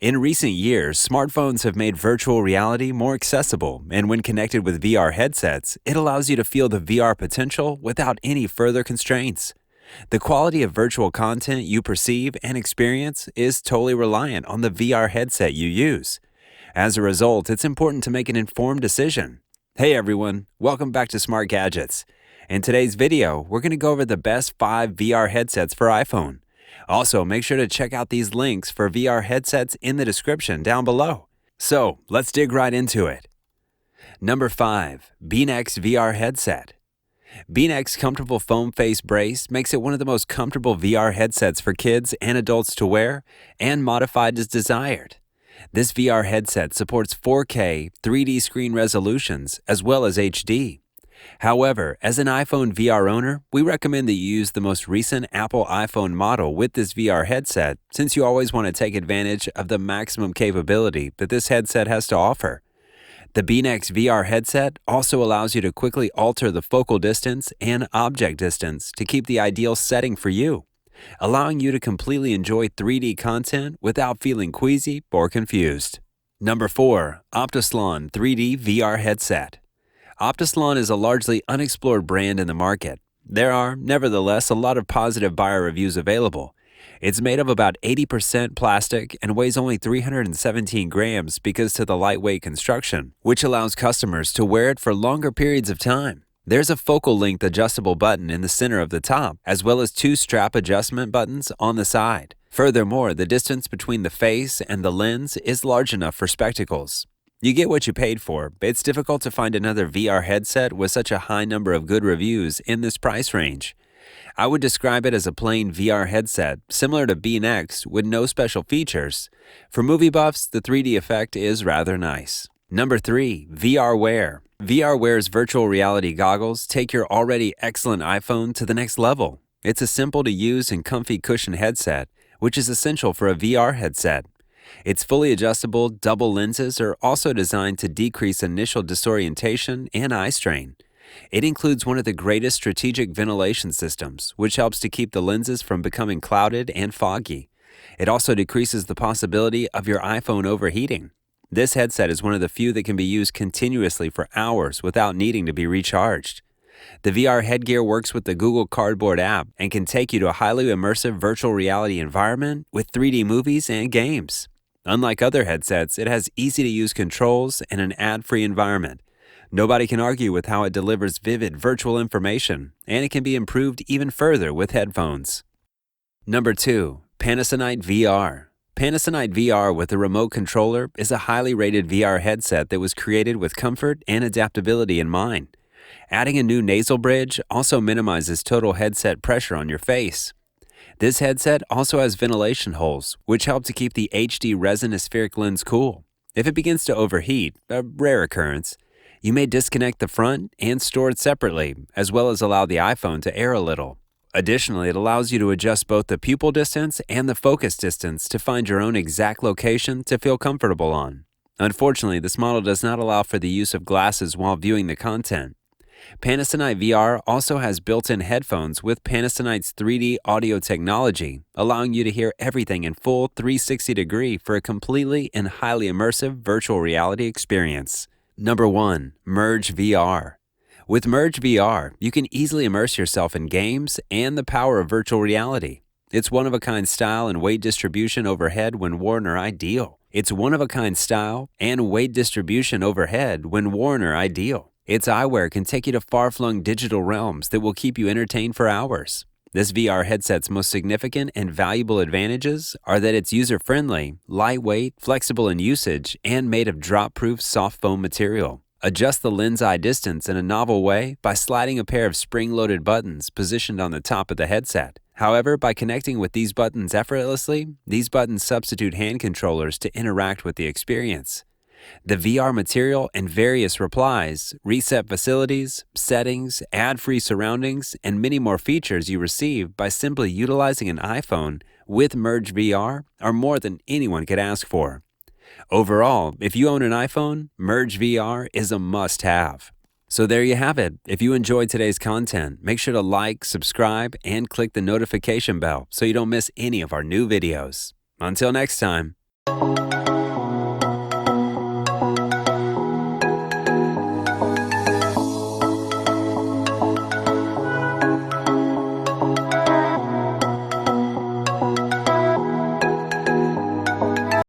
In recent years, smartphones have made virtual reality more accessible, and when connected with VR headsets, it allows you to feel the VR potential without any further constraints. The quality of virtual content you perceive and experience is totally reliant on the VR headset you use. As a result, it's important to make an informed decision. Hey everyone, welcome back to Smart Gadgets. In today's video, we're going to go over the best 5 VR headsets for iPhone. Also, make sure to check out these links for VR headsets in the description down below. So, let's dig right into it. Number 5. BNX VR Headset. BNX Comfortable Foam Face Brace makes it one of the most comfortable VR headsets for kids and adults to wear, and modified as desired. This VR headset supports 4K 3D screen resolutions as well as HD. However, as an iPhone VR owner, we recommend that you use the most recent Apple iPhone model with this VR headset, since you always want to take advantage of the maximum capability that this headset has to offer. The BNX VR headset also allows you to quickly alter the focal distance and object distance to keep the ideal setting for you, allowing you to completely enjoy 3D content without feeling queasy or confused. Number 4. Optislon 3D VR Headset. Optislon is a largely unexplored brand in the market. There are, nevertheless, a lot of positive buyer reviews available. It's made of about 80% plastic and weighs only 317 grams because to the lightweight construction, which allows customers to wear it for longer periods of time. There's a focal length adjustable button in the center of the top, as well as 2 strap adjustment buttons on the side. Furthermore, the distance between the face and the lens is large enough for spectacles. You get what you paid for, but it's difficult to find another VR headset with such a high number of good reviews in this price range. I would describe it as a plain VR headset, similar to BNX, with no special features. For movie buffs, the 3D effect is rather nice. Number 3. VR Wear. VR Wear's virtual reality goggles take your already excellent iPhone to the next level. It's a simple-to-use and comfy cushion headset, which is essential for a VR headset. Its fully adjustable double lenses are also designed to decrease initial disorientation and eye strain. It includes one of the greatest strategic ventilation systems, which helps to keep the lenses from becoming clouded and foggy. It also decreases the possibility of your iPhone overheating. This headset is one of the few that can be used continuously for hours without needing to be recharged. The VR headgear works with the Google Cardboard app and can take you to a highly immersive virtual reality environment with 3D movies and games. Unlike other headsets, it has easy-to-use controls and an ad-free environment. Nobody can argue with how it delivers vivid virtual information, and it can be improved even further with headphones. Number 2. Panasonic VR. Panasonic VR with a remote controller is a highly rated VR headset that was created with comfort and adaptability in mind. Adding a new nasal bridge also minimizes total headset pressure on your face. This headset also has ventilation holes, which help to keep the HD resin aspheric lens cool. If it begins to overheat, a rare occurrence, you may disconnect the front and store it separately, as well as allow the iPhone to air a little. Additionally, it allows you to adjust both the pupil distance and the focus distance to find your own exact location to feel comfortable on. Unfortunately, this model does not allow for the use of glasses while viewing the content. Panasonic VR also has built-in headphones with Panasonic's 3D audio technology, allowing you to hear everything in full 360-degree for a completely and highly immersive virtual reality experience. Number 1. Merge VR. With Merge VR, you can easily immerse yourself in games and the power of virtual reality. Its one-of-a-kind style and weight distribution overhead when worn are ideal. Its eyewear can take you to far-flung digital realms that will keep you entertained for hours. This VR headset's most significant and valuable advantages are that it's user-friendly, lightweight, flexible in usage, and made of drop-proof soft foam material. Adjust the lens-eye distance in a novel way by sliding a pair of spring-loaded buttons positioned on the top of the headset. However, by connecting with these buttons effortlessly, these buttons substitute hand controllers to interact with the experience. The VR material and various replies, reset facilities, settings, ad-free surroundings, and many more features you receive by simply utilizing an iPhone with Merge VR are more than anyone could ask for. Overall, if you own an iPhone, Merge VR is a must-have. So there you have it. If you enjoyed today's content, make sure to like, subscribe, and click the notification bell so you don't miss any of our new videos. Until next time.